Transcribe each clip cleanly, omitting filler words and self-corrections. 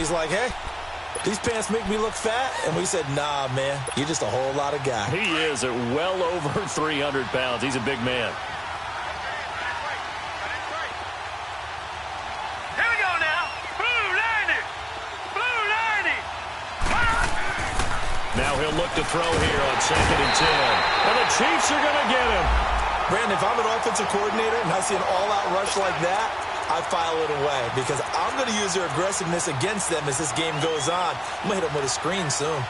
He's like, hey, these pants make me look fat. And we said, nah, man, you're just a whole lot of guy. He is at well over 300 pounds. He's a big man. Here we go now. Blue 90. Blue 90. Now he'll look to throw here on 2nd and 10. And the Chiefs are going to get him. Brandon, if I'm an offensive coordinator and I see an all-out rush like that, I file it away because I'm going to use their aggressiveness against them as this game goes on. I'm going to hit them with a screen soon.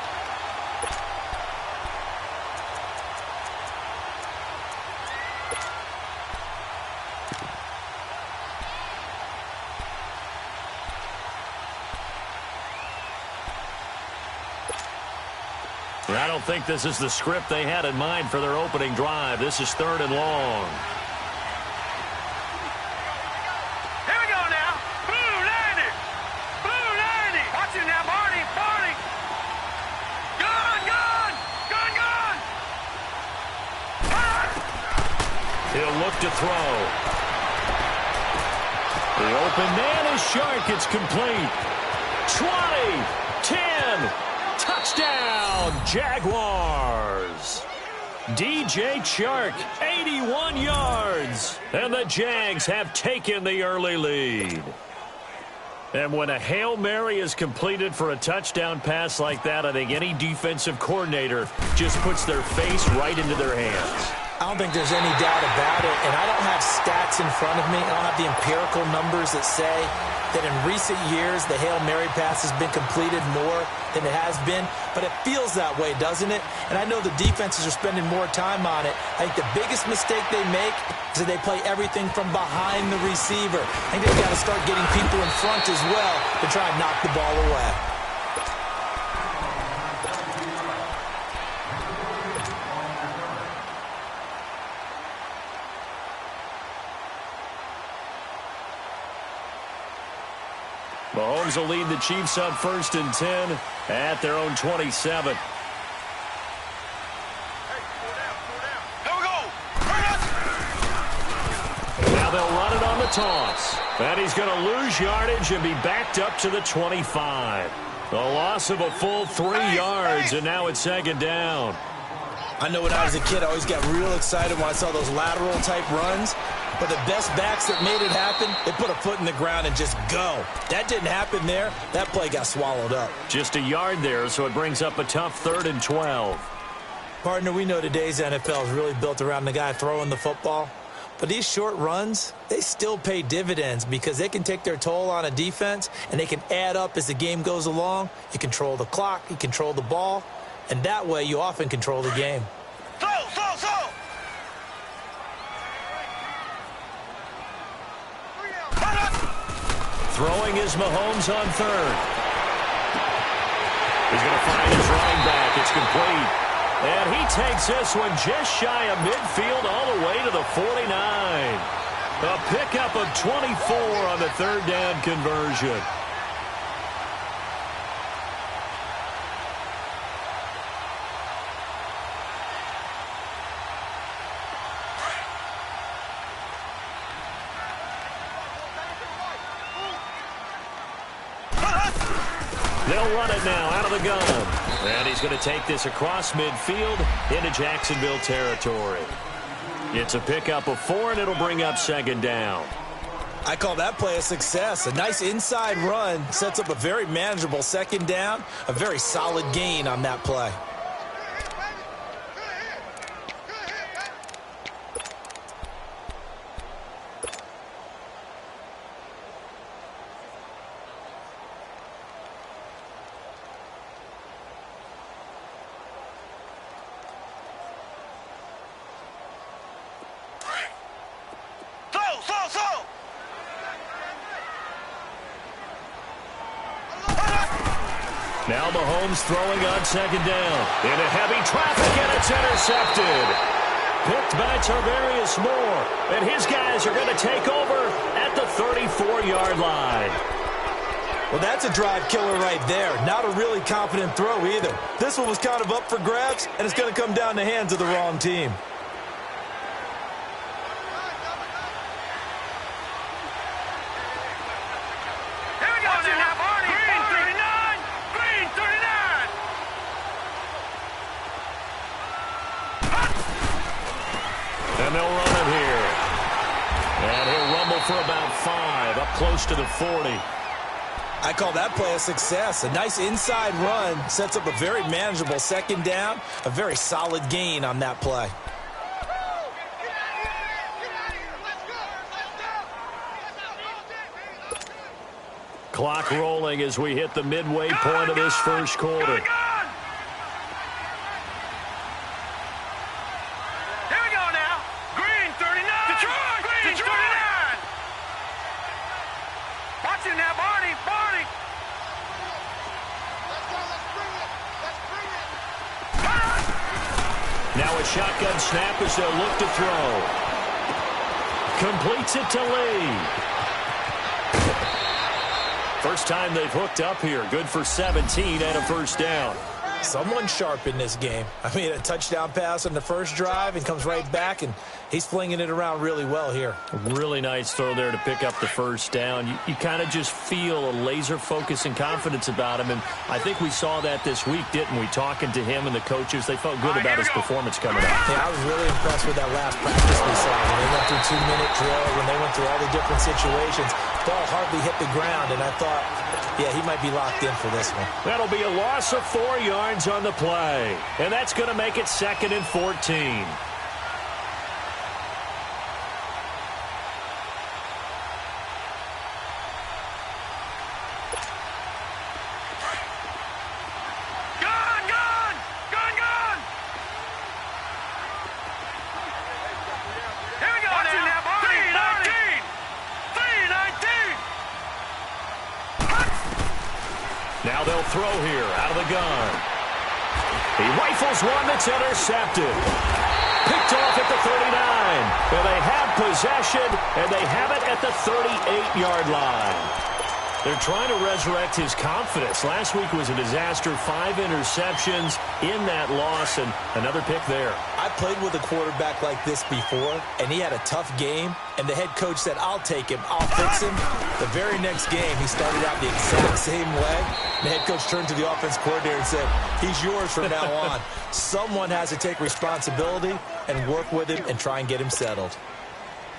I don't think this is the script they had in mind for their opening drive. This is 3rd and long. Here we go now. Blue 90. Blue 90. Watch it now, Barney. Barney. Gun, gun. Gun, gun. He'll look to throw. The open man is Shark. It's complete. 20, 10, touchdown, Jaguars. DJ Chark, 81 yards. And the Jags have taken the early lead. And when a Hail Mary is completed for a touchdown pass like that, I think any defensive coordinator just puts their face right into their hands. I don't think there's any doubt about it, and I don't have stats in front of me. I don't have the empirical numbers that say that in recent years the Hail Mary pass has been completed more than it has been, but it feels that way, doesn't it? And I know the defenses are spending more time on it. I think the biggest mistake they make is that they play everything from behind the receiver. I think they've got to start getting people in front as well to try and knock the ball away. Mahomes will lead the Chiefs up 1st and 10 at their own 27. Here we go. Bring it. Now they'll run it on the toss. And he's going to lose yardage and be backed up to the 25. A loss of a full 3 yards, and now it's 2nd down. I know when I was a kid, I always got real excited when I saw those lateral-type runs. But the best backs that made it happen, they put a foot in the ground and just go. That didn't happen there. That play got swallowed up. Just a yard there, so it brings up a tough 3rd and 12. Partner, we know today's NFL is really built around the guy throwing the football. But these short runs, they still pay dividends because they can take their toll on a defense, and they can add up as the game goes along. You control the clock, you control the ball, and that way you often control the game. Throw. Throwing is Mahomes on 3rd. He's going to find his running back. It's complete. And he takes this one just shy of midfield all the way to the 49. A pickup of 24 on the 3rd down conversion. They'll run it now out of the gun. And he's going to take this across midfield into Jacksonville territory. It's a pickup of 4, and it'll bring up 2nd down. I call that play a success. A nice inside run sets up a very manageable 2nd down. A very solid gain on that play. Now Mahomes throwing on 2nd down. Into heavy traffic, and it's intercepted. Picked by Tarvarius Moore. And his guys are going to take over at the 34-yard line. Well, that's a drive killer right there. Not a really confident throw either. This one was kind of up for grabs, and it's going to come down the hands of the wrong team. Here we go now, Barney. close to the 40. I call that play a success. A nice inside run sets up a very manageable second down, a very solid gain on that play. Clock rolling as we hit the midway point of this first quarter. Now a shotgun snap as they'll look to throw. Completes it to Lee. First time they've hooked up here. Good for 17 and a first down. Someone sharp in this game. I mean, a touchdown pass on the first drive and comes right back, and he's flinging it around really well here. A really nice throw there to pick up the first down. You kind of just feel a laser focus and confidence about him, and I think we saw that this week, didn't we? Talking to him and the coaches, they felt good about his performance coming up. Yeah, I was really impressed with that last practice we saw. When they went through 2-minute drill, when they went through all the different situations, ball hardly hit the ground, and I thought, yeah, he might be locked in for this one. That'll be a loss of 4 yards on the play, and that's going to make it 2nd and 14. Now they'll throw here out of the gun. He rifles one that's intercepted. Picked off at the 39. And they have possession, and they have it at the 38-yard line. They're trying to resurrect his confidence. Last week was a disaster. 5 interceptions in that loss, and another pick there. I played with a quarterback like this before, and he had a tough game, and the head coach said, I'll take him, I'll fix him. The very next game, he started out the exact same way. The head coach turned to the offense coordinator and said, he's yours from now on. Someone has to take responsibility and work with him and try and get him settled.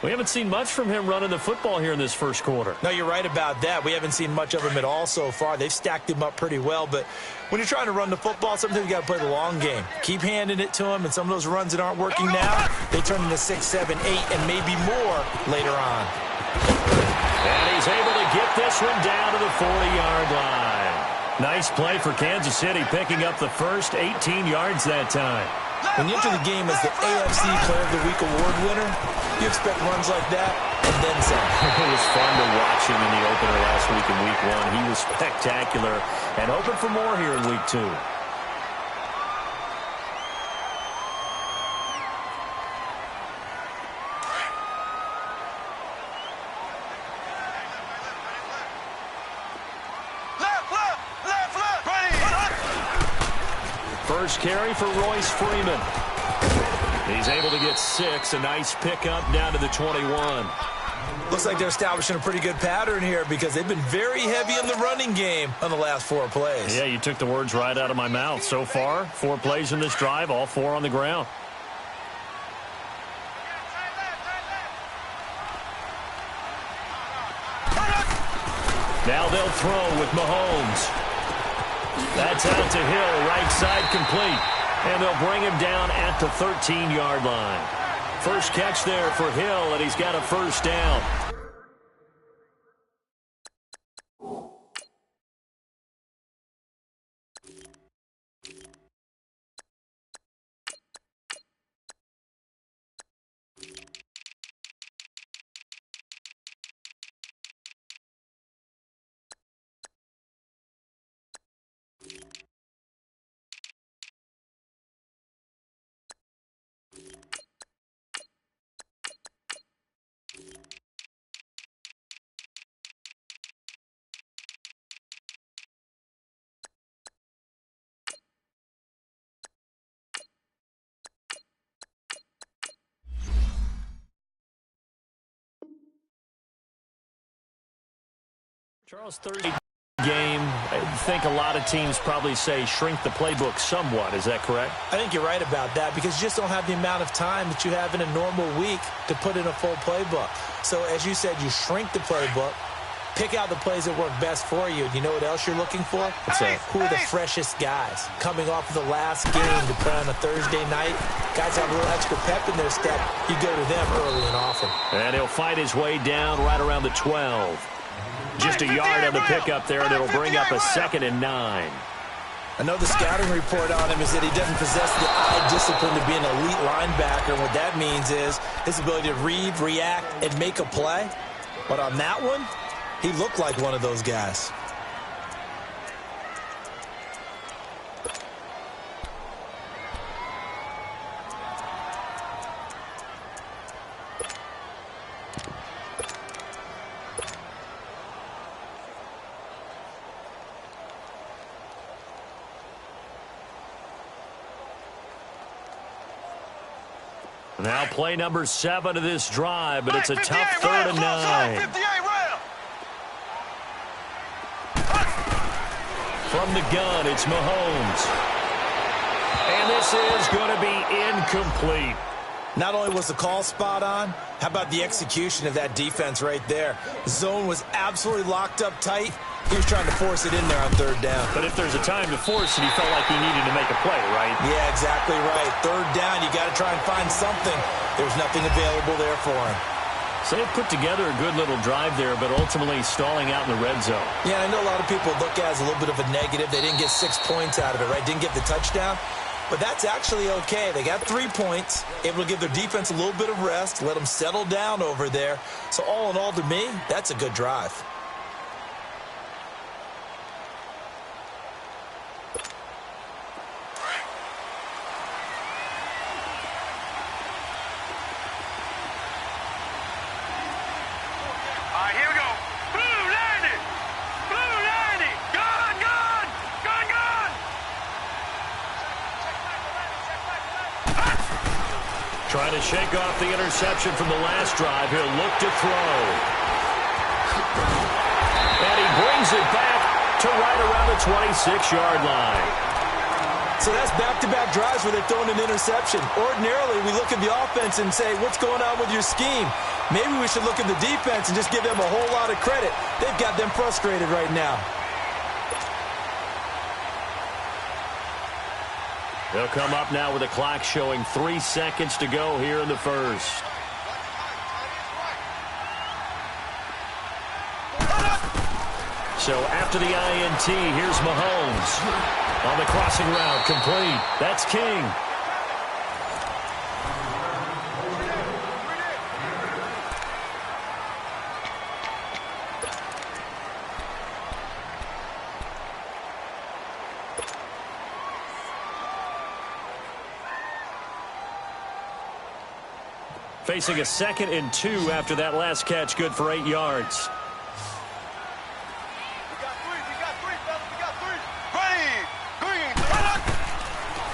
We haven't seen much from him running the football here in this first quarter. No, you're right about that. We haven't seen much of him at all so far. They've stacked him up pretty well, but when you're trying to run the football, sometimes you got to play the long game. Keep handing it to him, and some of those runs that aren't working now, they turn into 6, 7, 8, and maybe more later on. And he's able to get this one down to the 40-yard line. Nice play for Kansas City, picking up the first 18 yards that time. When you enter the game as the AFC Player of the Week award winner, you expect runs like that and then some. It was fun to watch him in the opener last week in Week 1. He was spectacular and hoping for more here in Week 2. First carry for Royce Freeman. He's able to get 6. A nice pickup down to the 21. Looks like they're establishing a pretty good pattern here because they've been very heavy in the running game on the last 4 plays. Yeah, you took the words right out of my mouth. So far, 4 plays in this drive, all 4 on the ground. Now they'll throw with Mahomes. That's out to Hill, right side complete. And they'll bring him down at the 13-yard line. First catch there for Hill, and he's got a first down. Charles, 30 game. I think a lot of teams probably say shrink the playbook somewhat. Is that correct? I think you're right about that because you just don't have the amount of time that you have in a normal week to put in a full playbook. So as you said, you shrink the playbook, Pick out the plays that work best for you. And you know what else you're looking for? Who are the freshest guys coming off of the last game to play on a Thursday night? Guys have a little extra pep in their step. You go to them early and often. And he'll fight his way down right around the 12. Just a yard on the pickup there, and it'll bring up a 2nd and 9. I know the scouting report on him is that he doesn't possess the eye discipline to be an elite linebacker. And what that means is his ability to read, react, and make a play. But on that one, he looked like one of those guys. Now play number 7 of this drive, but it's a tough 3rd and 9. From the gun, it's Mahomes. And this is going to be incomplete. Not only was the call spot on, how about the execution of that defense right there? The zone was absolutely locked up tight. He was trying to force it in there on 3rd down. But if there's a time to force it, he felt like he needed to make a play, right? Yeah, exactly right. 3rd down, you got to try and find something. There's nothing available there for him. So they put together a good little drive there, but ultimately stalling out in the red zone. Yeah, I know a lot of people look at it as a little bit of a negative. They didn't get 6 points out of it, right? Didn't get the touchdown. But that's actually okay. They got 3 points, able to give their defense a little bit of rest, let them settle down over there. So all in all, to me, that's a good drive. Trying to shake off the interception from the last drive. He'll look to throw. And he brings it back to right around the 26-yard line. So that's back-to-back drives where they're throwing an interception. Ordinarily, we look at the offense and say, what's going on with your scheme? Maybe we should look at the defense and just give them a whole lot of credit. They've got them frustrated right now. They'll come up now with the clock showing 3 seconds to go here in the first. So after the INT, here's Mahomes. On the crossing route, complete. That's King. Facing a 2nd and 2 after that last catch, good for 8 yards.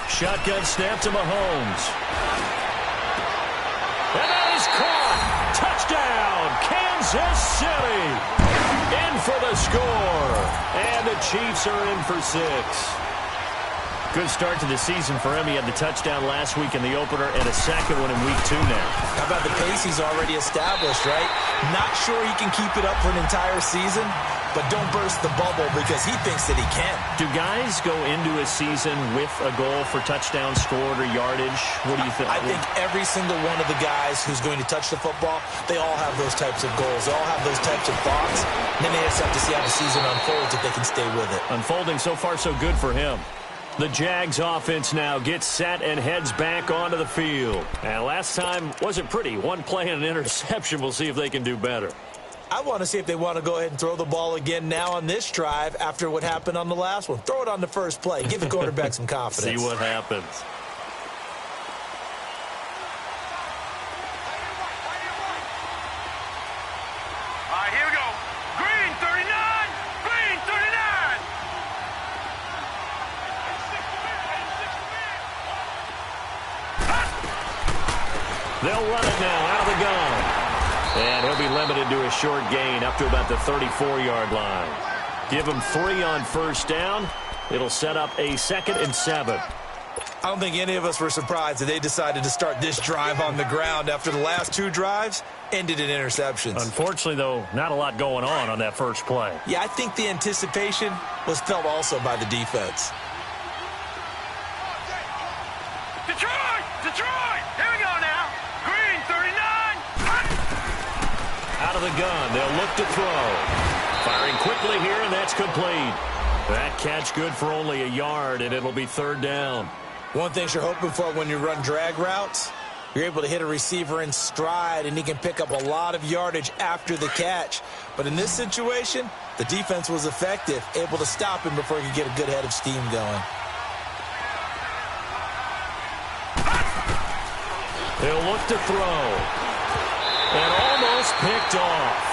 Shotgun snap to Mahomes. And that is caught. Touchdown, Kansas City. In for the score. And the Chiefs are in for 6. Good start to the season for him. He had the touchdown last week in the opener and a second one in week 2 now. How about the pace he's already established, right? Not sure he can keep it up for an entire season, but don't burst the bubble because he thinks that he can. Do guys go into a season with a goal for touchdown scored or yardage? What do you think? I think every single one of the guys who's going to touch the football, they all have those types of goals. They all have those types of thoughts. And then they just have to see how the season unfolds if they can stay with it. Unfolding so far so good for him. The Jags offense now gets set and heads back onto the field. And last time wasn't pretty. One play and an interception. We'll see if they can do better. I want to see if they want to go ahead and throw the ball again now on this drive after what happened on the last one. Throw it on the first play. Give the quarterback some confidence. See what happens. All right, here we go. Green 39. Green 39. They'll run it now out of the gun. And he'll be limited to a short gain up to about the 34-yard line. Give him 3 on first down. It'll set up a 2nd and 7. I don't think any of us were surprised that they decided to start this drive on the ground after the last two drives ended in interceptions. Unfortunately, though, not a lot going on that first play. Yeah, I think the anticipation was felt also by the defense. Detroit! Detroit! Here we go now. Green, 39. Out of the gun, they'll look to throw. Firing quickly here, and that's complete. That catch good for only a yard, and it'll be third down. One thing you're hoping for when you run drag routes, you're able to hit a receiver in stride, and he can pick up a lot of yardage after the catch. But in this situation, the defense was effective, able to stop him before he could get a good head of steam going. He'll look to throw. And almost picked off.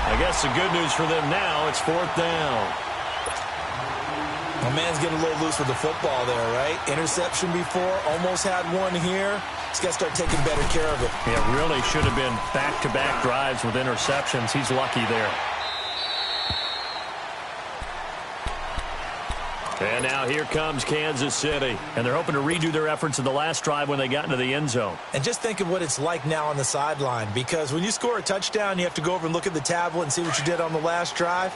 I guess the good news for them now, it's fourth down. My man's getting a little loose with the football there, right? Interception before, almost had one here. He's got to start taking better care of it. Yeah, really should have been back-to-back drives with interceptions. He's lucky there. And now here comes Kansas City. And they're hoping to redo their efforts in the last drive when they got into the end zone. And just think of what it's like now on the sideline, because when you score a touchdown, you have to go over and look at the tablet and see what you did on the last drive.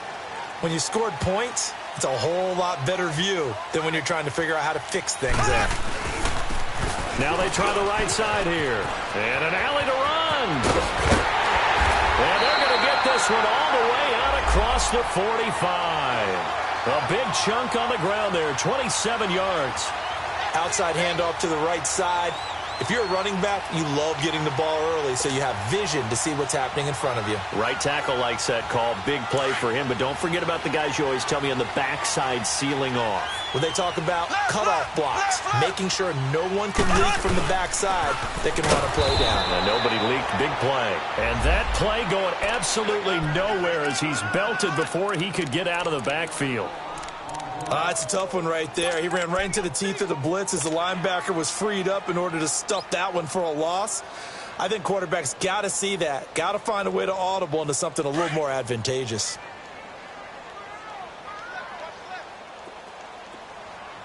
When you scored points, it's a whole lot better view than when you're trying to figure out how to fix things there. Now they try the right side here. And an alley to run. And they're going to get this one all the way out across the 45. A big chunk on the ground there, 27 yards. Outside handoff to the right side. If you're a running back, you love getting the ball early so you have vision to see what's happening in front of you. Right tackle likes that call. Big play for him. But don't forget about the guys you always tell me on the backside sealing off. When they talk about cutoff blocks, making sure no one can leak from the backside that can run a play down. And nobody leaked. Big play. And that play going absolutely nowhere as he's belted before he could get out of the backfield. It's a tough one right there. He ran right into the teeth of the blitz as the linebacker was freed up in order to stuff that one for a loss. I think quarterbacks got to see that. Got to find a way to audible into something a little more advantageous.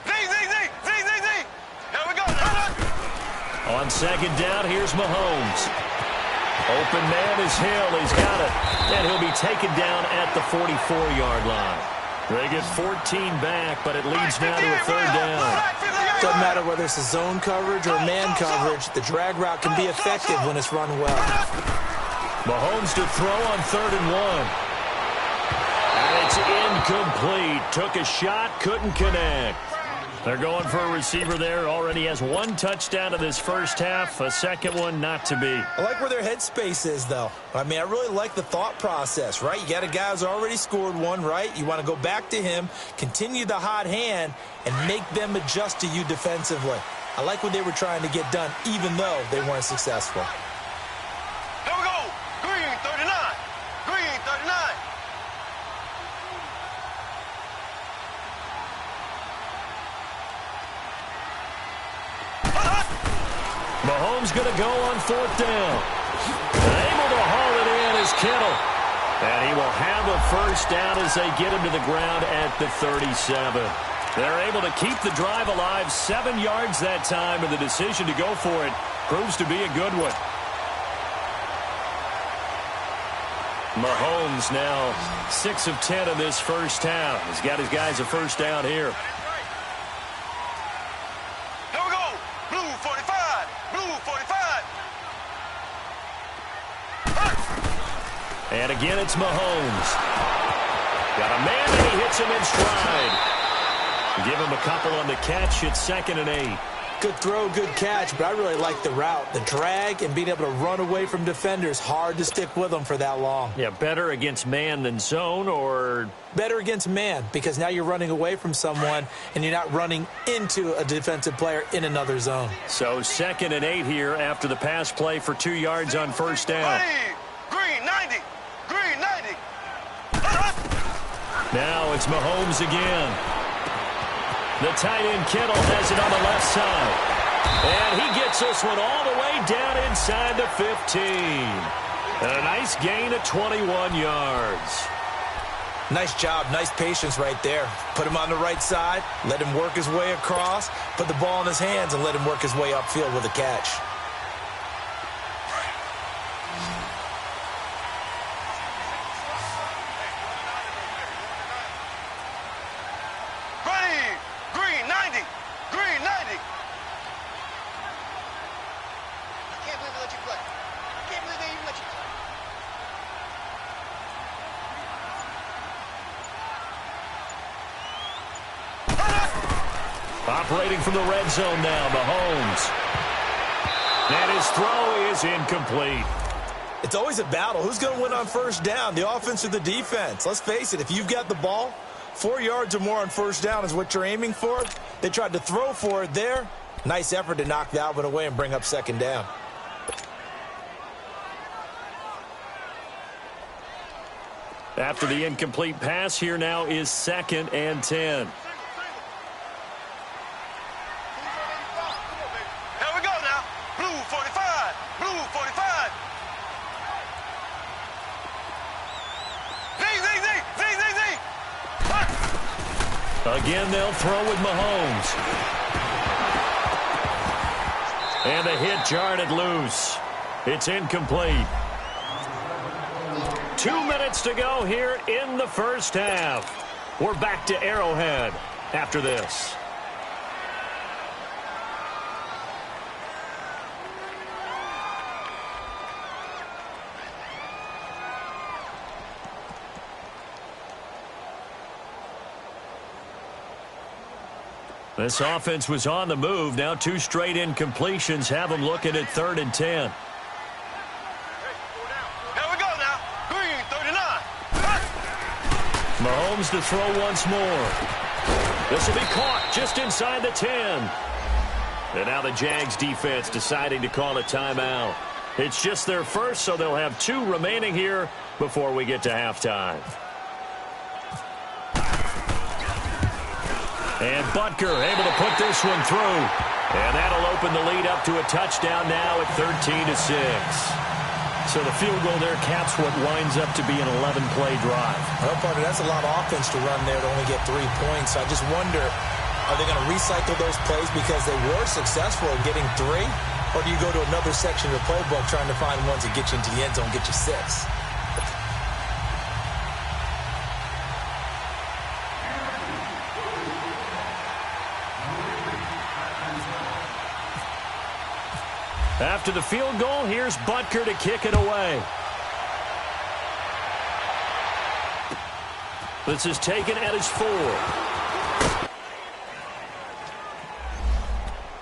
Z. Here we go. On second down, here's Mahomes. Open man is Hill. He's got it. And he'll be taken down at the 44-yard line. They get 14 back, but it leads now to a third down. Doesn't matter whether it's a zone coverage or man coverage, the drag route can be effective when it's run well. Mahomes to throw on 3rd and 1. And it's incomplete. Took a shot, couldn't connect. They're going for a receiver there. Already has one touchdown in this first half. A second one not to be. I like where their headspace is, though. I mean, I really like the thought process, right? You got a guy who's already scored one, right? You want to go back to him, continue the hot hand, and make them adjust to you defensively. I like what they were trying to get done, even though they weren't successful. Here we go. Green, 39. Green, 39. Mahomes going to go on 4th down. Able to haul it in is Kittle. And he will have a first down as they get him to the ground at the 37. They're able to keep the drive alive, 7 yards that time, and the decision to go for it proves to be a good one. Mahomes now 6 of 10 in this first half. He's got his guys a first down here. Here we go. Blue 45. Blue 45. And again, it's Mahomes. Got a man, and he hits him in stride. Give him a couple on the catch. It's 2nd and 8. Good throw, good catch, but I really like the route. The drag and being able to run away from defenders, hard to stick with them for that long. Yeah, better against man than zone, or? Better against man, because now you're running away from someone and you're not running into a defensive player in another zone. So 2nd and 8 here after the pass play for 2 yards on first down. Green, 90. Green, 90. Now it's Mahomes again. The tight end Kittle has it on the left side. And he gets this one all the way down inside the 15. And a nice gain of 21 yards. Nice job, nice patience right there. Put him on the right side, let him work his way across, put the ball in his hands, and let him work his way upfield with a catch. Ready! Green 90! Green 90! I can't believe they let you play. I can't believe they even let you play. Operating from the red zone now, Mahomes. And his throw is incomplete. It's always a battle. Who's going to win on first down, the offense or the defense? Let's face it, if you've got the ball, 4 yards or more on first down is what you're aiming for. They tried to throw for it there. Nice effort to knock that one away and bring up second down. After the incomplete pass, here now is 2nd and 10. Here we go now. Blue 45. Blue 45. Z. Again, they'll throw with Mahomes. And the hit jarred it loose. It's incomplete. 2 minutes to go here in the first half. We're back to Arrowhead after this. This offense was on the move. Now 2 straight incompletions have them looking at 3rd and 10. Mahomes to throw once more. This will be caught just inside the 10. And now the Jags defense deciding to call a timeout. It's just their first, so they'll have 2 remaining here before we get to halftime. And Butker able to put this one through. And that'll open the lead up to a touchdown now at 13-6. So the field goal there caps what winds up to be an 11-play drive. Well, partner, that's a lot of offense to run there to only get 3 points. I just wonder, are they going to recycle those plays because they were successful in getting 3? Or do you go to another section of the playbook trying to find ones that get you into the end zone, get you 6? After the field goal, here's Butker to kick it away. This is taken at his 4.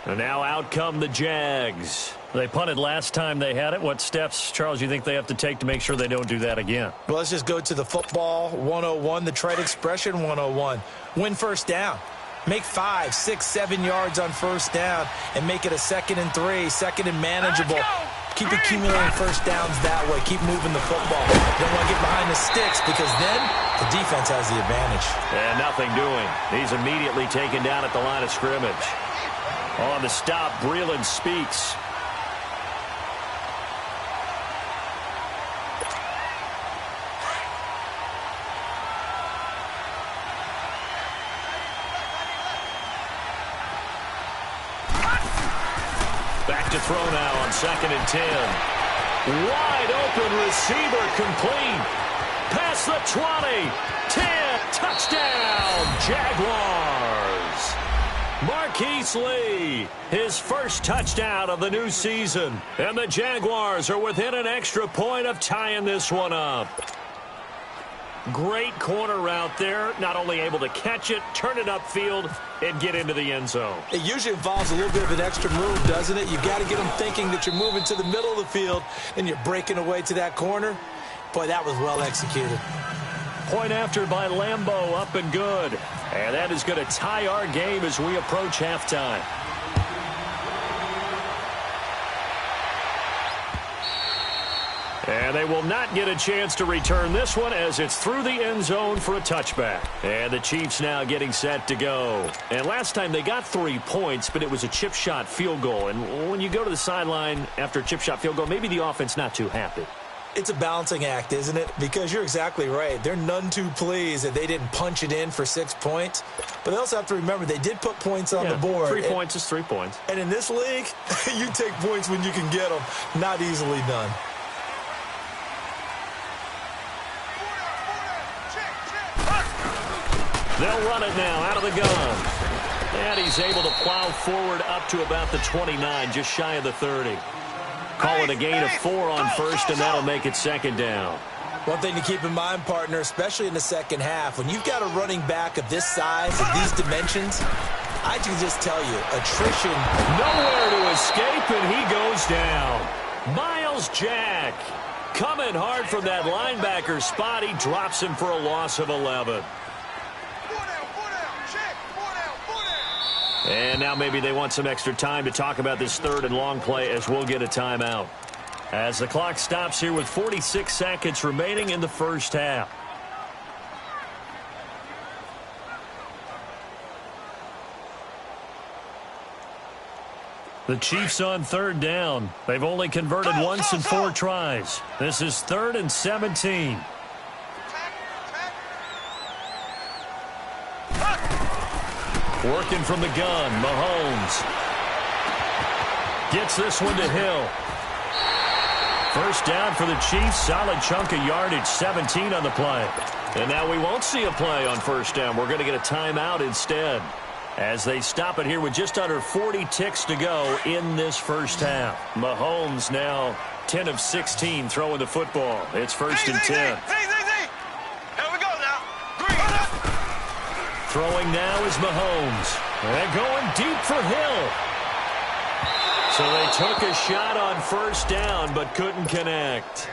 And now out come the Jags. They punted last time they had it. What steps, Charles, you think they have to take to make sure they don't do that again? Well, let's just go to the football 101, the trade expression 101. Win first down. Make 5, 6, 7 yards on first down and make it a 2nd and 3, 2nd and manageable. Keep accumulating first downs that way. Keep moving the football. You don't want to get behind the sticks because then the defense has the advantage. And nothing doing. He's immediately taken down at the line of scrimmage. On the stop, Breeland speaks. Back to throw now on 2nd and 10. Wide open receiver complete. Past the 20. 10. Touchdown, Jaguars. Marquise Lee, his first touchdown of the new season. And the Jaguars are within an extra point of tying this one up. Great corner route there. Not only able to catch it, turn it upfield, and get into the end zone. It usually involves a little bit of an extra move, doesn't it? You've got to get them thinking that you're moving to the middle of the field and you're breaking away to that corner. Boy, that was well executed. Point after by Lambeau, up and good. And that is going to tie our game as we approach halftime. And they will not get a chance to return this one as it's through the end zone for a touchback. And the Chiefs now getting set to go. And last time they got 3 points, but it was a chip shot field goal. And when you go to the sideline after a chip shot field goal, maybe the offense not too happy. It's a balancing act, isn't it? Because you're exactly right. They're none too pleased that they didn't punch it in for 6 points. But they also have to remember they did put points on the board. 3 points is 3 points. And in this league, you take points when you can get them. Not easily done. They'll run it now out of the gun. And he's able to plow forward up to about the 29, just shy of the 30. Call it a gain of 4 on first, and that'll make it second down. One thing to keep in mind, partner, especially in the second half, when you've got a running back of this size and these dimensions, I can just tell you, attrition. Nowhere to escape, and he goes down. Miles Jack coming hard from that linebacker spot. He drops him for a loss of 11. And now maybe they want some extra time to talk about this third and long play as we'll get a timeout. As the clock stops here with 46 seconds remaining in the first half. The Chiefs on third down. They've only converted once in 4 tries. This is 3rd and 17. Working from the gun, Mahomes gets this one to Hill. First down for the Chiefs, solid chunk of yardage, 17 on the play. And now we won't see a play on first down. We're going to get a timeout instead as they stop it here with just under 40 ticks to go in this first half. Mahomes now 10 of 16 throwing the football. It's 1st and 10. Throwing now is Mahomes. And going deep for Hill. So they took a shot on first down but couldn't connect.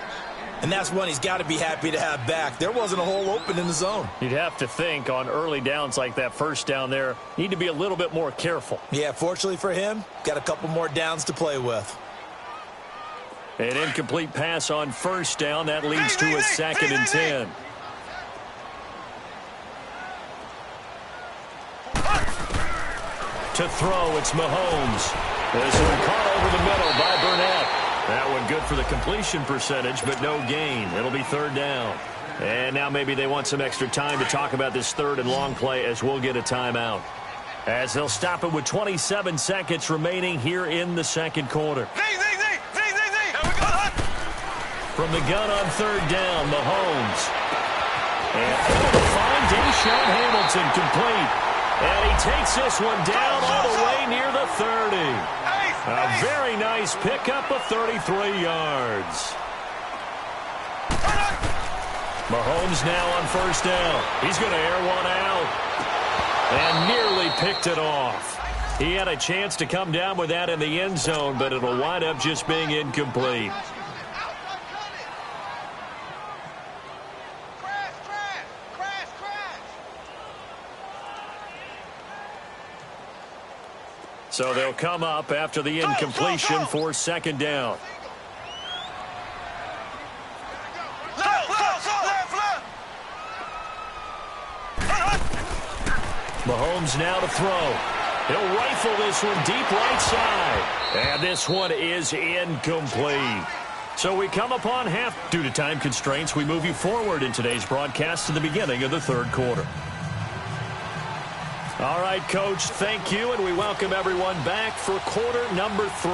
And that's one he's got to be happy to have back. There wasn't a hole open in the zone. You'd have to think on early downs like that first down there, need to be a little bit more careful. Yeah, fortunately for him, got a couple more downs to play with. An incomplete pass on first down. That leads to a 2nd and 10. To throw, it's Mahomes. This one caught over the middle by Burnett. That one good for the completion percentage, but no gain. It'll be 3rd down. And now maybe they want some extra time to talk about this third and long play as we'll get a timeout. As they'll stop it with 27 seconds remaining here in the second quarter. From the gun on 3rd down, Mahomes. And able to find Deshaun Hamilton complete. And he takes this one down all the way near the 30. A very nice pickup of 33 yards. Mahomes now on first down. He's going to air one out. And nearly picked it off. He had a chance to come down with that in the end zone, but it'll wind up just being incomplete. So they'll come up after the incompletion for 2nd down. Mahomes now to throw. He'll rifle this one deep right side. And this one is incomplete. So we come upon half. Due to time constraints, we move you forward in today's broadcast to the beginning of the 3rd quarter. All right, Coach, thank you, and we welcome everyone back for quarter number 3.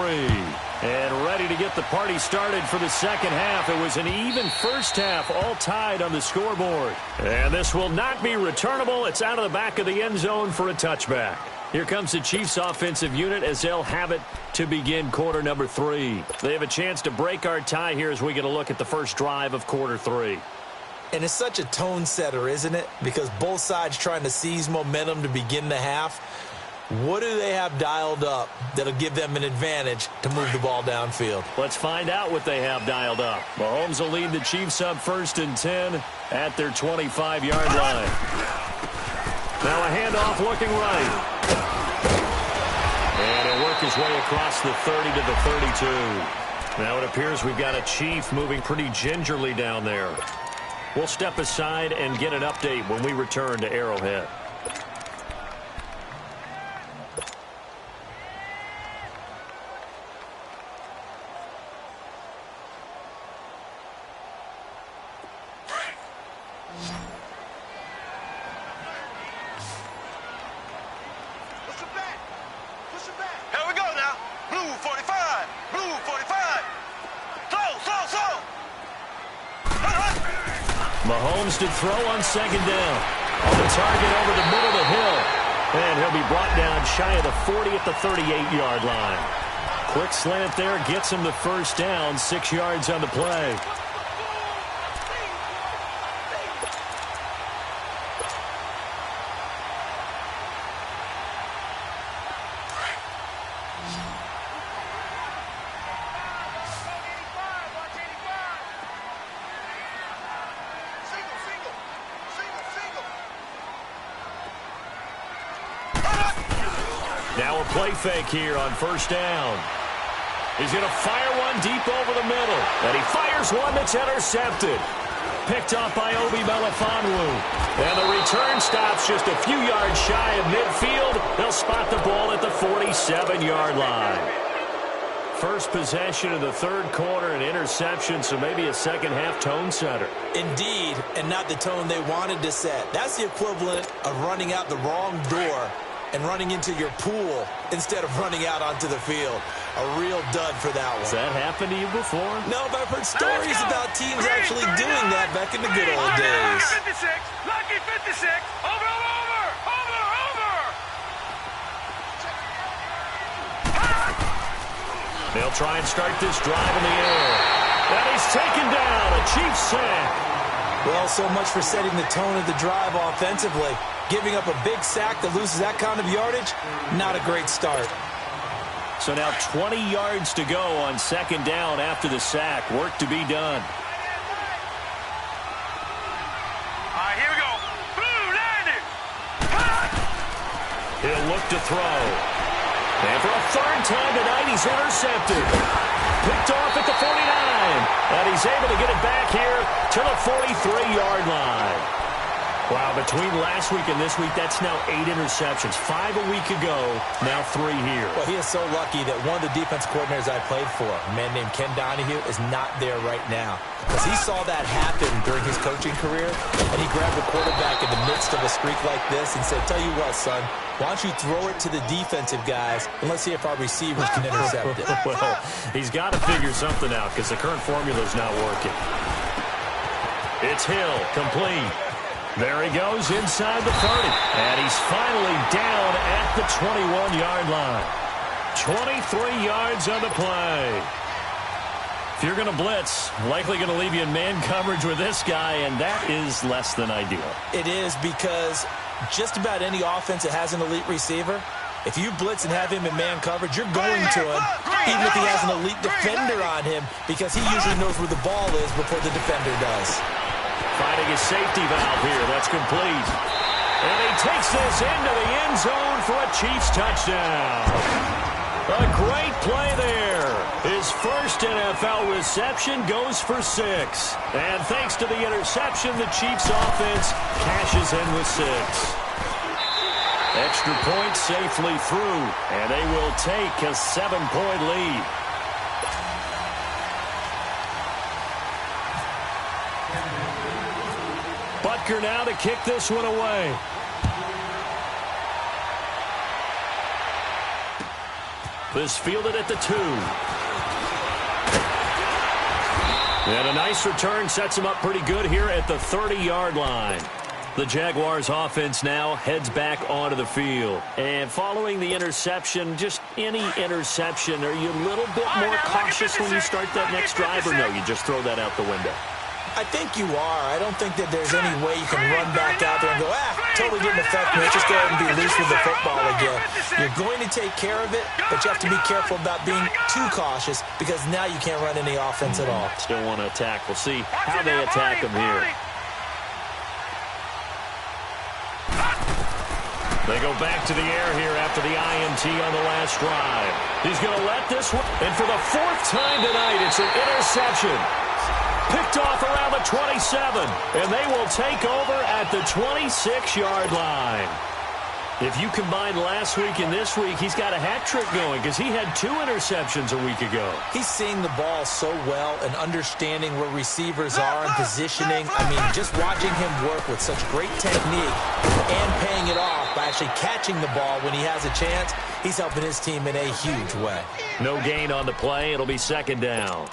And ready to get the party started for the second half. It was an even first half, all tied on the scoreboard. And this will not be returnable. It's out of the back of the end zone for a touchback. Here comes the Chiefs offensive unit as they'll have it to begin quarter number 3. They have a chance to break our tie here as we get a look at the first drive of quarter 3. And it's such a tone setter, isn't it? Because both sides trying to seize momentum to begin the half. What do they have dialed up that'll give them an advantage to move the ball downfield? Let's find out what they have dialed up. Mahomes will lead the Chiefs up 1st and 10 at their 25-yard line. Now a handoff looking right. And he'll work his way across the 30 to the 32. Now it appears we've got a Chief moving pretty gingerly down there. We'll step aside and get an update when we return to Arrowhead. Here we go now. Blue 45. Blue 45. Slow. Mahomes did throw on second down. On the target over the middle to Hill. And he'll be brought down shy of the 40 at the 38-yard line. Quick slant there gets him the first down, 6 yards on the play. Now a play fake here on first down. He's going to fire one deep over the middle. And he fires one that's intercepted. Picked up by Obi Melifonwu. And the return stops just a few yards shy of midfield. They'll spot the ball at the 47-yard line. First possession of the third quarter, an interception, so maybe a second-half tone setter. Indeed, and not the tone they wanted to set. That's the equivalent of running out the wrong door and running into your pool instead of running out onto the field. A real dud for that one. Has that happened to you before? No, but I've heard stories about teams actually doing that back in the good old days. Lucky 56. Over. They'll try and start this drive in the air. And he's taken down. A Chiefs sack. Well, so much for setting the tone of the drive offensively. Giving up a big sack that loses that kind of yardage, not a great start. So now 20 yards to go on second down after the sack. Work to be done. All right, here we go. Blue landing. He'll look to throw. And for a third time tonight, he's intercepted. Picked off at the 49. And he's able to get it back here to the 43-yard line. Wow, between last week and this week, that's now 8 interceptions. 5 a week ago, now 3 here. Well, he is so lucky that one of the defense coordinators I played for, a man named Ken Donahue, is not there right now. Because he saw that happen during his coaching career, and he grabbed the quarterback in the midst of a streak like this and said, tell you what, son, why don't you throw it to the defensive guys, and let's see if our receivers can intercept it. Well, he's got to figure something out because the current formula's not working. It's Hill, complete. There he goes inside the 30. And he's finally down at the 21-yard line. 23 yards on the play. If you're going to blitz, likely going to leave you in man coverage with this guy, and that is less than ideal. It is, because just about any offense that has an elite receiver, if you blitz and have him in man coverage, you're going to him, even if he has an elite defender on him, because he usually knows where the ball is before the defender does. Finding his safety valve here. That's complete. And he takes this into the end zone for a Chiefs touchdown. A great play there. His first NFL reception goes for 6. And thanks to the interception, the Chiefs offense cashes in with 6. Extra point safely through. And they will take a 7-point lead. Butker now to kick this one away. This fielded at the 2. And a nice return sets him up pretty good here at the 30-yard line. The Jaguars offense now heads back onto the field. And following the interception, just any interception, are you a little bit more cautious when you start that next drive, or no, you just throw that out the window? I think you are. I don't think that there's any way you can run back out there and go, totally didn't affect me. Let's just go ahead and be loose with the football again. You're going to take care of it, but you have to be careful about being too cautious, because now you can't run any offense at all. Still want to attack. We'll see how they attack him here. They go back to the air here after the INT on the last drive. He's going to let this one, and for the 4th time tonight, it's an interception. Picked off around the 27, and they will take over at the 26-yard line. If you combine last week and this week, he's got a hat trick going because he had 2 interceptions a week ago. He's seeing the ball so well and understanding where receivers are and positioning. I mean, just watching him work with such great technique and paying it off by actually catching the ball when he has a chance, he's helping his team in a huge way. No gain on the play. It'll be second down.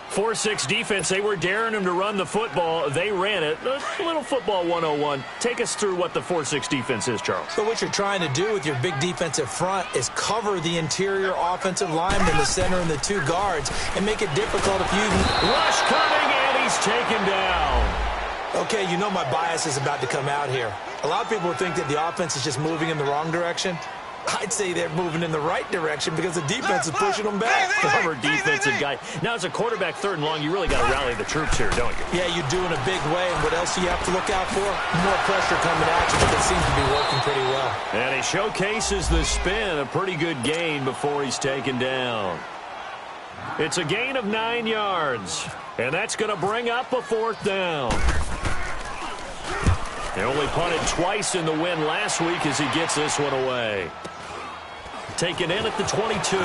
4-6 defense, they were daring him to run the football. They ran it. A little football 101. Take us through what the 4-6 defense is, Charles. So what you're trying to do with your big defensive front is cover the interior offensive lineman, the center, and the 2 guards, and make it difficult if you can... Rush coming, and he's taken down. Okay, you know my bias is about to come out here. A lot of people think that the offense is just moving in the wrong direction. I'd say they're moving in the right direction because the defense is pushing them back. Former defensive guy. Now, as a quarterback, 3rd and long, you really got to rally the troops here, don't you? Yeah, you do in a big way. And what else do you have to look out for? More pressure coming at you, but it seems to be working pretty well. And he showcases the spin, a pretty good gain before he's taken down. It's a gain of 9 yards, and that's going to bring up a 4th down. They only punted twice in the win last week as he gets this one away. Taken in at the 22. A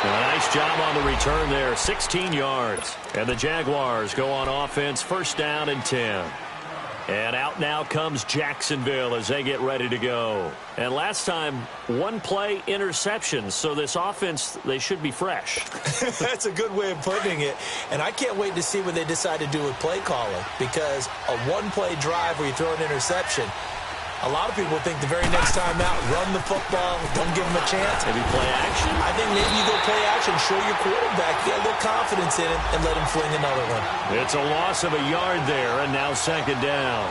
nice job on the return there, 16 yards. And the Jaguars go on offense, 1st down and 10. And out now comes Jacksonville as they get ready to go. And last time, 1 play interception. So this offense, they should be fresh. That's a good way of putting it. And I can't wait to see what they decide to do with play calling. Because a 1-play drive where you throw an interception, a lot of people think the very next time out, run the football, don't give them a chance. Maybe play action? I think maybe you go play action, show your quarterback, get a little confidence in it, and let him fling another one. It's a loss of a yard there, and now 2nd down.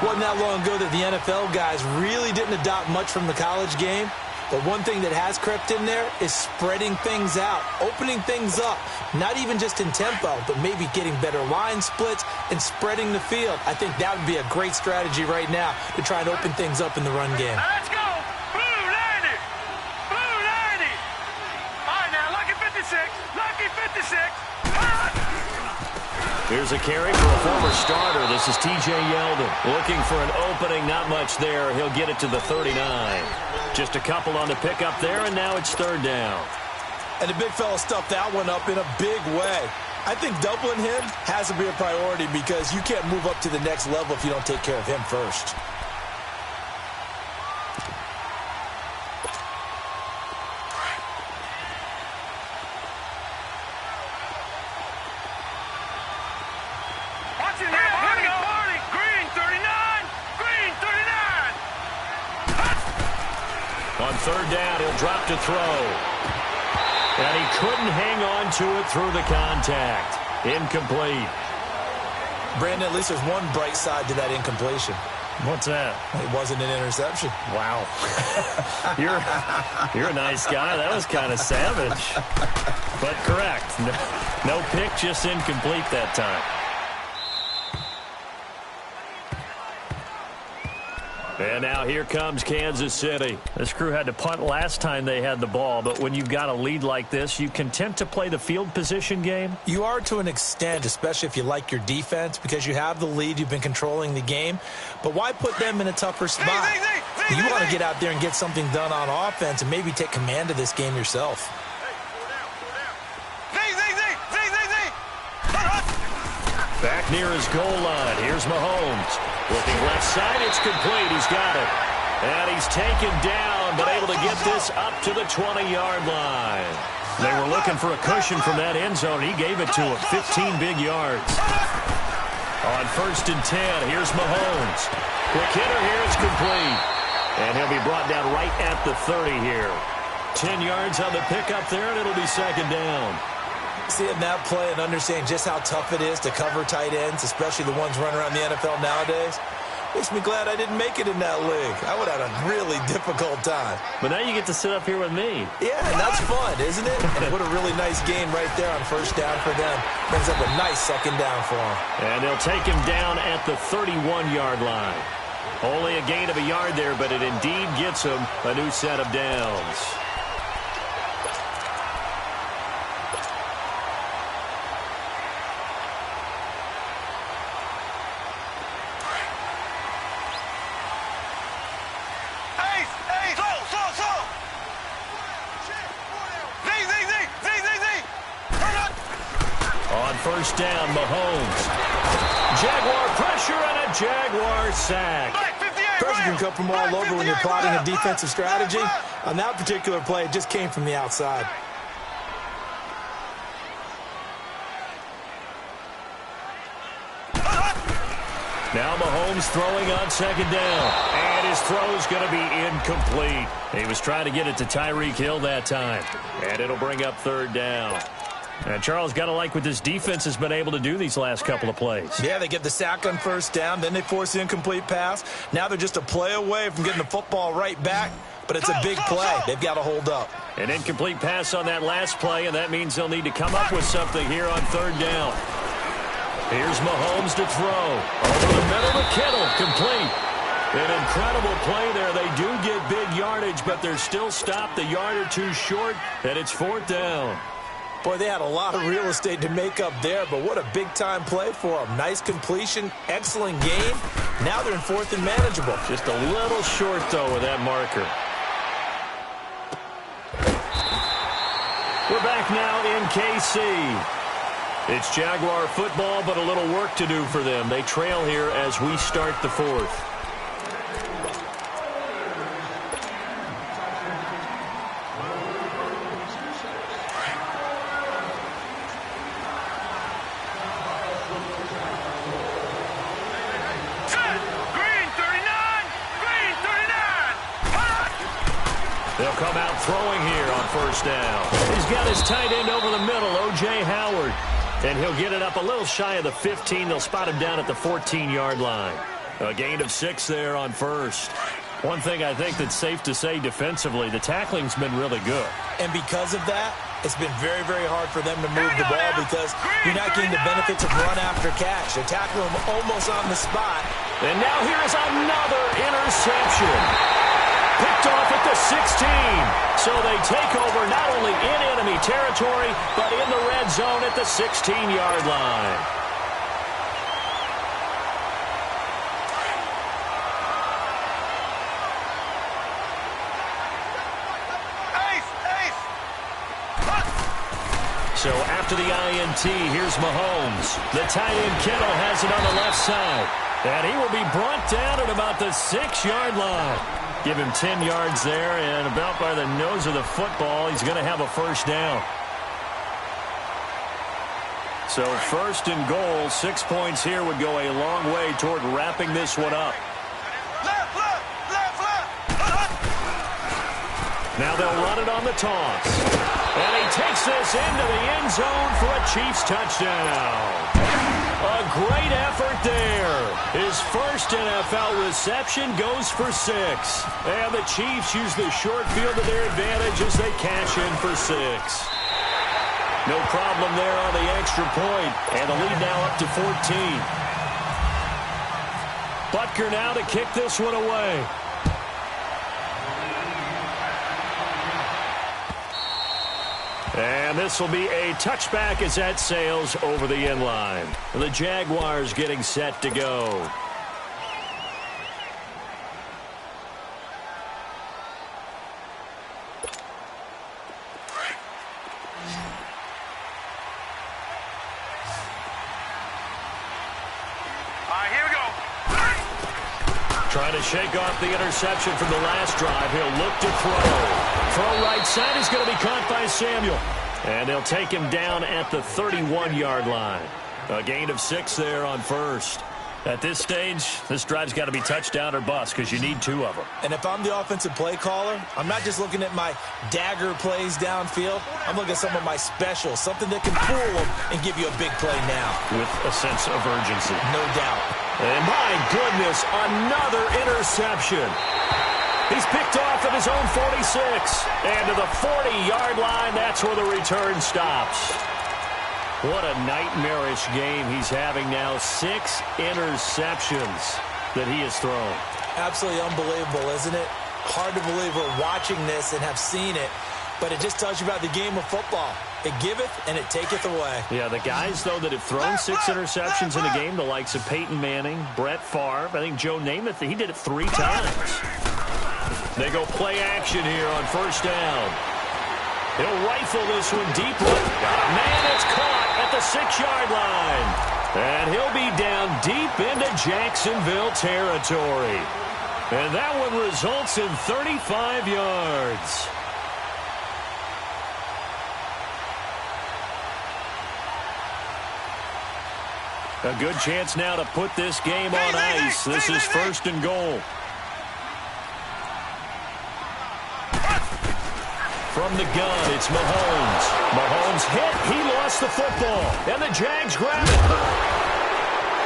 Wasn't that long ago that the NFL guys really didn't adopt much from the college game. But one thing that has crept in there is spreading things out, opening things up, not even just in tempo, but maybe getting better line splits and spreading the field. I think that would be a great strategy right now to try and open things up in the run game. Now let's go. Blue 90. Blue 90. All right, now, lucky 56. Lucky 56. Here's a carry for a former starter. This is T.J. Yeldon. Looking for an opening, not much there. He'll get it to the 39. Just a couple on the pickup there, and now it's 3rd down. And the big fella stuffed that one up in a big way. I think doubling him has to be a priority because you can't move up to the next level if you don't take care of him first. On 3rd down, he'll drop to throw. And he couldn't hang on to it through the contact. Incomplete. Brandon, at least there's one bright side to that incompletion. What's that? It wasn't an interception. Wow. You're a nice guy. That was kind of savage. But correct. No pick, just incomplete that time. And now here comes Kansas City. This crew had to punt last time they had the ball, but when you've got a lead like this, you content to play the field position game? You are to an extent, especially if you like your defense, because you have the lead, you've been controlling the game. But why put them in a tougher spot? You want to get out there and get something done on offense and maybe take command of this game yourself. Back near his goal line. Here's Mahomes. Looking left side. It's complete. He's got it. And he's taken down, but able to get this up to the 20-yard line. They were looking for a cushion from that end zone. He gave it to him. 15 big yards. On 1st and 10, here's Mahomes. Quick hitter here. It's complete. And he'll be brought down right at the 30 here. 10 yards on the pickup there, and it'll be 2nd down. Seeing that play and understanding just how tough it is to cover tight ends, especially the ones running around the NFL nowadays, makes me glad I didn't make it in that league. I would have had a really difficult time. But now you get to sit up here with me. Yeah, and that's fun, isn't it? And what a really nice game right there on 1st down for them. Brings up a nice 2nd down for them. And they'll take him down at the 31-yard line. Only a gain of a yard there, but it indeed gets him a new set of downs. Ace! Ace! Slow! Z! On first down, Mahomes. Jaguar pressure and a Jaguar sack. Pressure can come from all over when you're plotting a defensive strategy. On that particular play, it just came from the outside. Now Mahomes throwing on second down. And his throw's going to be incomplete. He was trying to get it to Tyreek Hill that time. And it'll bring up third down. And Charles, got to like what this defense has been able to do these last couple of plays. Yeah, they get the sack on first down, then they force the incomplete pass. Now they're just a play away from getting the football right back, but it's a big play. They've got to hold up. An incomplete pass on that last play, and that means they'll need to come up with something here on third down. Here's Mahomes to throw. Over the middle to Kittle, complete. An incredible play there. They do get big yardage, but they're still stopped a yard or two short, and it's fourth down. Boy, they had a lot of real estate to make up there, but what a big-time play for them. Nice completion, excellent game. Now they're in fourth and manageable. Just a little short, though, with that marker. We're back now in KC. It's Jaguar football, but a little work to do for them. They trail here as we start the fourth. They'll come out throwing here on first down. He's got his tight end over the middle, O.J. Howard. And he'll get it up a little shy of the 15. They'll spot him down at the 14-yard line. A gain of 6 there on first. One thing I think that's safe to say defensively, the tackling's been really good. And because of that, it's been very, very hard for them to move the ball because you're not getting the benefits of run after catch. They're tackling them almost on the spot. And now here is another interception. Picked off at the 16. So they take over not only in enemy territory, but in the red zone at the 16-yard line. So after the INT, here's Mahomes. The tight end Kittle has it on the left side. And he will be brought down at about the 6-yard line. Give him 10 yards there, and about by the nose of the football, he's going to have a first down. So first and goal, 6 points here would go a long way toward wrapping this one up. Left. Now they'll run it on the toss. And he takes this into the end zone for a Chiefs touchdown. A great effort there. His first NFL reception goes for 6. And the Chiefs use the short field to their advantage as they cash in for 6. No problem there on the extra point. And the lead now up to 14. Butker now to kick this one away. And this will be a touchback as that sails over the end line. The Jaguars getting set to go. Here we go. Trying to shake off the interception from the last drive. He'll look to throw. Throw right side is going to be caught by Samuel. And they'll take him down at the 31-yard line. A gain of 6 there on first. At this stage, this drive's got to be touchdown or bust because you need 2 of them. And if I'm the offensive play caller, I'm not just looking at my dagger plays downfield. I'm looking at some of my specials, something that can fool them and give you a big play now. With a sense of urgency. No doubt. And my goodness, another interception. He's picked off at his own 46. And to the 40-yard line, that's where the return stops. What a nightmarish game he's having now. 6 interceptions that he has thrown. Absolutely unbelievable, isn't it? Hard to believe we're watching this and have seen it. But it just tells you about the game of football. It giveth and it taketh away. Yeah, the guys, though, that have thrown 6 interceptions in a game, the likes of Peyton Manning, Brett Favre, I think Joe Namath, he did it 3 times. They go play action here on first down. He'll rifle this one deep. Got a man that's caught at the 6-yard line. And he'll be down deep into Jacksonville territory. And that one results in 35 yards. A good chance now to put this game on ice. This is first and goal. From the gun, it's Mahomes. Mahomes hit. He lost the football. And the Jags grab it.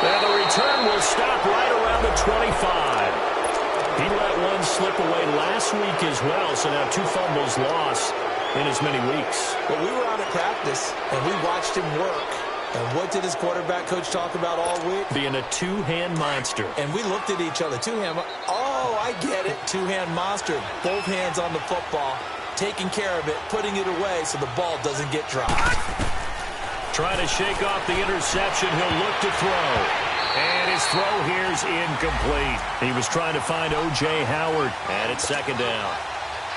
And the return will stop right around the 25. He let one slip away last week as well, so now 2 fumbles lost in as many weeks. Well, we were out at practice, and we watched him work. And what did his quarterback coach talk about all week? Being a two-hand monster. And we looked at each other. Two-hand. Oh, I get it. Two-hand monster. Both hands on the football, taking care of it, putting it away so the ball doesn't get dropped. Trying to shake off the interception. He'll look to throw. And his throw here's incomplete. He was trying to find O.J. Howard. And it's second down.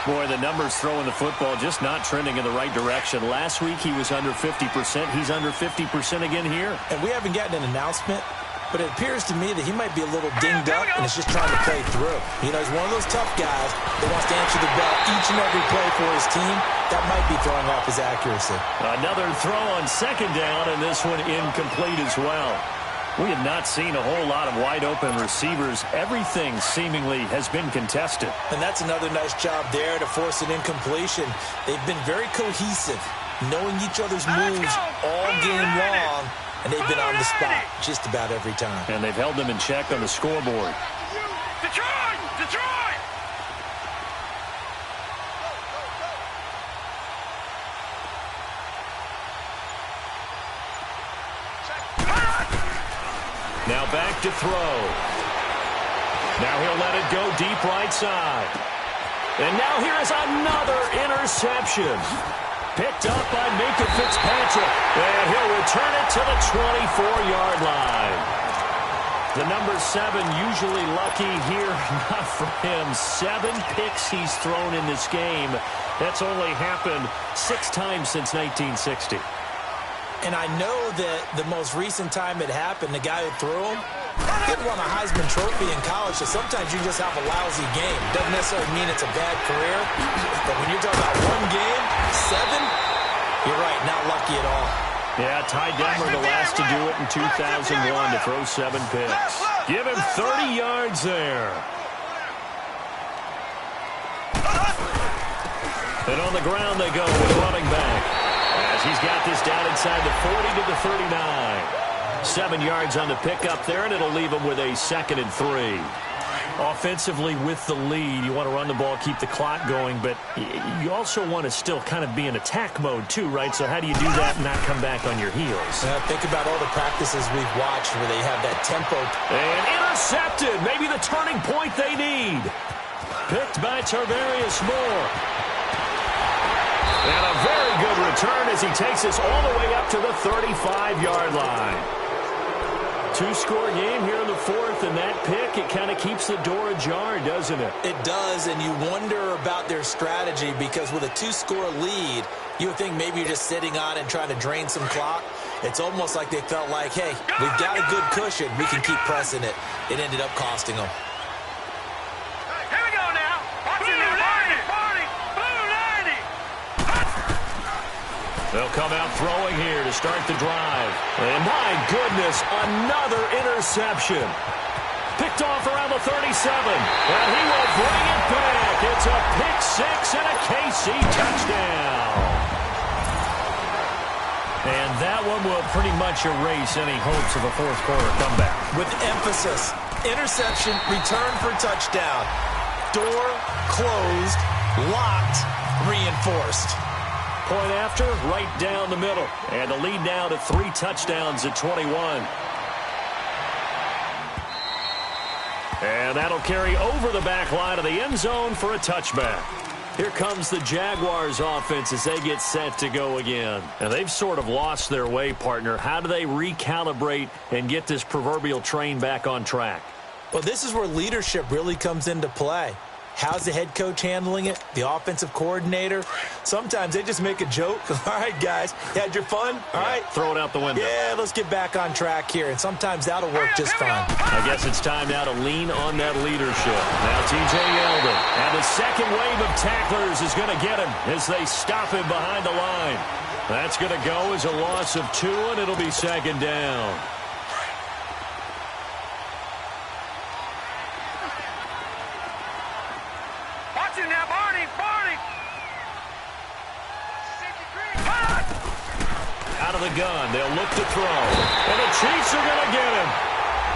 Boy, the numbers throwing the football just not trending in the right direction. Last week he was under 50%. He's under 50% again here. And we haven't gotten an announcement, but it appears to me that he might be a little dinged up and is just trying to play through. You know, he's one of those tough guys that wants to answer the bell each and every play for his team. That might be throwing off his accuracy. Another throw on second down, and this one incomplete as well. We have not seen a whole lot of wide-open receivers. Everything seemingly has been contested. And that's another nice job there to force an incompletion. They've been very cohesive, knowing each other's moves all game long, and they've been on the spot just about every time. And they've held them in check on the scoreboard. Detroit! Detroit! Now back to throw. Now he'll let it go deep right side. And now here is another interception. Picked up by Minkah Fitzpatrick. And he'll return it to the 24-yard line. The number 7 usually lucky here. Not for him. 7 picks he's thrown in this game. That's only happened 6 times since 1960. And I know that the most recent time it happened, the guy who threw him, he won a Heisman Trophy in college, so sometimes you just have a lousy game. Doesn't necessarily mean it's a bad career, but when you're talking about one game, 7, you're right, not lucky at all. Yeah, Ty Detmer, the last to do it in 2001 to throw 7 picks. Give him 30 yards there. And on the ground they go with running back. As he's got this down inside the 40 to the 39. 7 yards on the pickup there, and it'll leave him with a 2nd and 3. Offensively with the lead, you want to run the ball, keep the clock going, but you also want to still kind of be in attack mode too, right? So how do you do that and not come back on your heels? Think about all the practices we've watched where they have that tempo. And intercepted. Maybe the turning point they need. Picked by Tarvarius Moore. And a very good return as he takes us all the way up to the 35-yard line. 2-score game here in the 4th, and that pick, it kind of keeps the door ajar, doesn't it? It does, and you wonder about their strategy because with a 2-score lead, you would think maybe you're just sitting on and trying to drain some clock. It's almost like they felt like, hey, we've got a good cushion. We can keep pressing it. It ended up costing them. Here we go now. Watch it now. They'll come out throwing here to start the drive. And my goodness, another interception. Picked off around the 37. And he will bring it back. It's a pick 6 and a KC touchdown. And that one will pretty much erase any hopes of a fourth-quarter comeback. With emphasis, interception, return for touchdown. Door closed, locked, reinforced. Point after, right down the middle. And the lead now to 3 touchdowns at 21. And that'll carry over the back line of the end zone for a touchback. Here comes the Jaguars offense as they get set to go again. And they've sort of lost their way, partner. How do they recalibrate and get this proverbial train back on track? Well, this is where leadership really comes into play. How's the head coach handling it? The offensive coordinator? Sometimes they just make a joke. All right, guys, you had your fun? All right. Throw it out the window. Yeah, let's get back on track here, and sometimes that'll work just fine. I guess it's time now to lean on that leadership. Now T.J. Yeldon, and the second wave of tacklers is going to get him as they stop him behind the line. That's going to go as a loss of 2, and it'll be second down. Out of the gun, they'll look to throw. And the Chiefs are going to get him.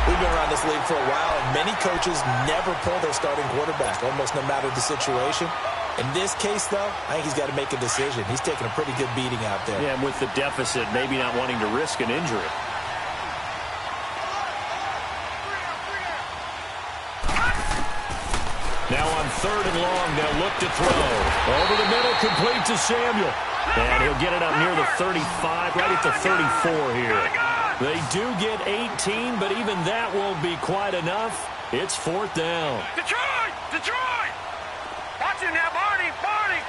We've been around this league for a while, and many coaches never pull their starting quarterback, almost no matter the situation. In this case, though, I think he's got to make a decision. He's taking a pretty good beating out there. Yeah, and with the deficit, maybe not wanting to risk an injury. Now on 3rd and long, they'll look to throw. Over the middle, complete to Samuel. And he'll get it up near the 35, right at the 34 here. They do get 18, but even that won't be quite enough. It's 4th down. Detroit! Detroit! Watch it now, Barney! Barney!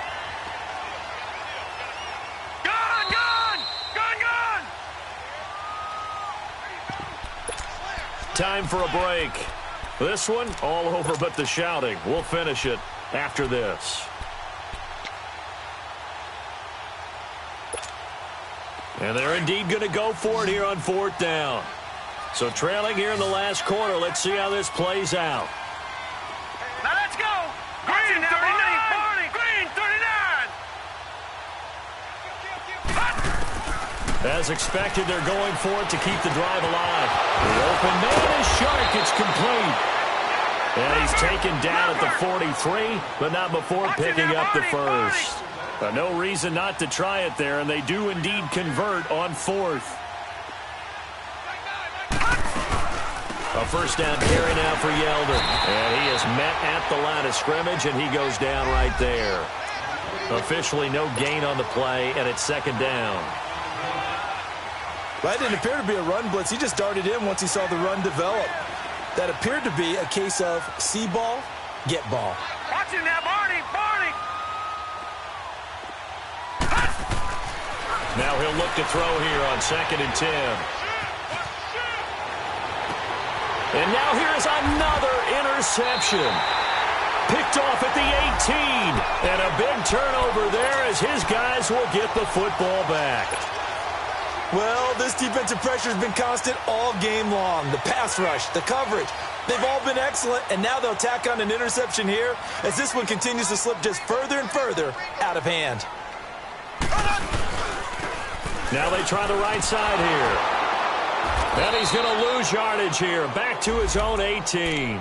Gun! Gun! Gun! Gun! Time for a break. This one, all over but the shouting. We'll finish it after this. And they're indeed going to go for it here on 4th down. So trailing here in the last quarter. Let's see how this plays out. Now let's go. Green 39. Barney. Green 39. As expected, they're going for it to keep the drive alive. The open man is Shark. It's complete. And he's taken down at the 43, but not before picking up the first. No reason not to try it there, and they do indeed convert on 4th. A first down carry now for Yeldon. And he is met at the line of scrimmage, and he goes down right there. Officially no gain on the play, and it's 2nd down. Well, that didn't appear to be a run blitz. He just darted in once he saw the run develop. That appeared to be a case of see ball, get ball. Watch it now, Barney. Barney. Now he'll look to throw here on 2nd and 10. And now here's another interception. Picked off at the 18. And a big turnover there as his guys will get the football back. Well, this defensive pressure has been constant all game long. The pass rush, the coverage, they've all been excellent, and now they'll tack on an interception here as this one continues to slip just further and further out of hand. Now they try the right side here. And he's going to lose yardage here, back to his own 18.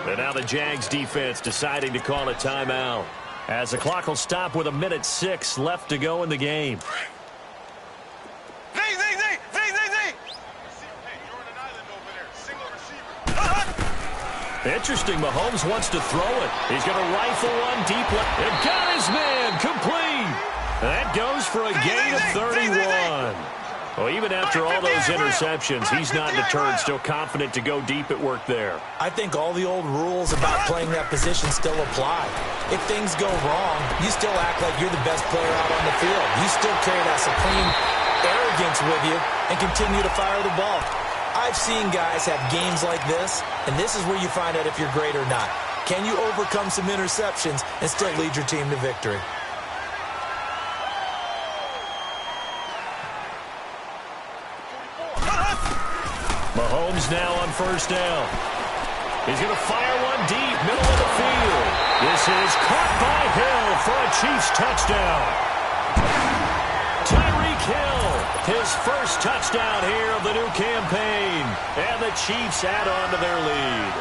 And now the Jags defense deciding to call a timeout as the clock will stop with 1:06 left to go in the game. Interesting, Mahomes wants to throw it. He's going to rifle one deep left. And got his man complete. That goes for a gain of 31. Well, even after all those interceptions, he's not deterred, still confident to go deep at work there. I think all the old rules about playing that position still apply. If things go wrong, you still act like you're the best player out on the field. You still carry that supreme arrogance with you and continue to fire the ball. I've seen guys have games like this, and this is where you find out if you're great or not. Can you overcome some interceptions and still lead your team to victory? Mahomes now on 1st down. He's going to fire one deep, middle of the field. This is caught by Hill for a Chiefs touchdown. Tyreek Hill, his first touchdown here of the new campaign. And the Chiefs add on to their lead.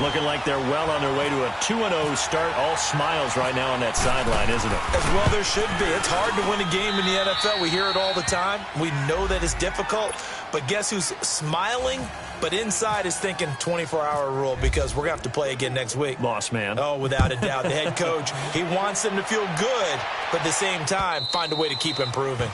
Looking like they're well on their way to a 2-0 start. All smiles right now on that sideline, isn't it? As well there should be. It's hard to win a game in the NFL. We hear it all the time. We know that it's difficult. But guess who's smiling? But inside is thinking 24-hour rule because we're going to have to play again next week. Boss man. Oh, without a doubt. The head coach, he wants them to feel good, but at the same time, find a way to keep improving.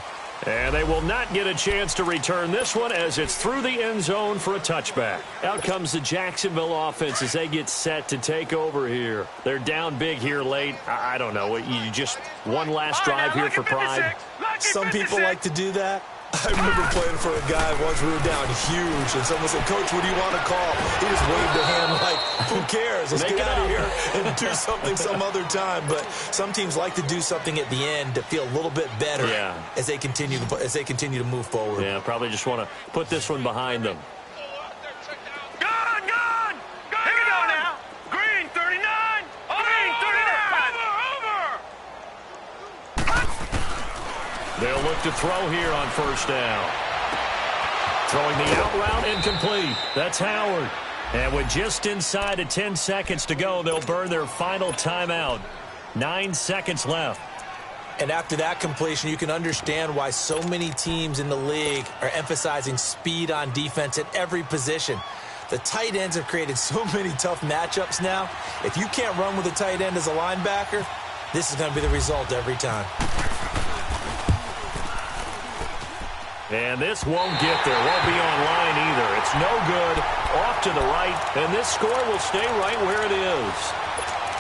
And they will not get a chance to return this one as it's through the end zone for a touchback. Out comes the Jacksonville offense as they get set to take over here. They're down big here late. I don't know. You just one last drive here for pride. Some people like to do that. I remember playing for a guy once we were down huge, and someone said, "Coach, what do you want to call?" He just waved a hand like, "Who cares? Let's get out of here and do something some other time." But some teams like to do something at the end to feel a little bit better as they continue to move forward. Yeah, probably just want to put this one behind them. Gone! Here we go now. Green 39. Green 39. Over. They'll look to throw here on first down. Throwing the out route incomplete. That's Howard. And with just inside of 10 seconds to go, they'll burn their final timeout. 9 seconds left. And after that completion, you can understand why so many teams in the league are emphasizing speed on defense at every position. The tight ends have created so many tough matchups now. If you can't run with a tight end as a linebacker, this is going to be the result every time. And this won't get there. Won't be online either. It's no good. Off to the right. And this score will stay right where it is.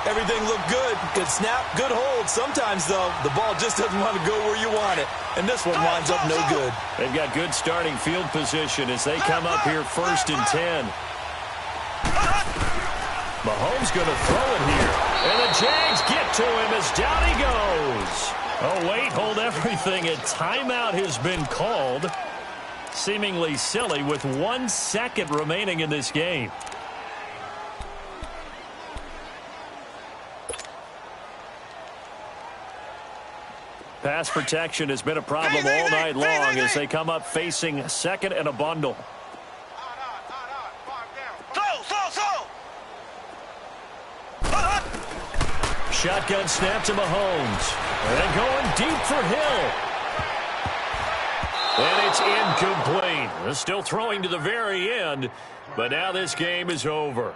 Everything looked good. Good snap, good hold. Sometimes, though, the ball just doesn't want to go where you want it. And this one winds up no good. They've got good starting field position as they come up here 1st and 10. Mahomes going to throw it here. And the Jags get to him as down he goes. Oh, wait, hold everything. A timeout has been called. Seemingly silly with 1 second remaining in this game. Pass protection has been a problem all night long as they come up facing second and a bundle. Shotgun snap to Mahomes. And going deep for Hill. And it's incomplete. Still throwing to the very end, but now this game is over.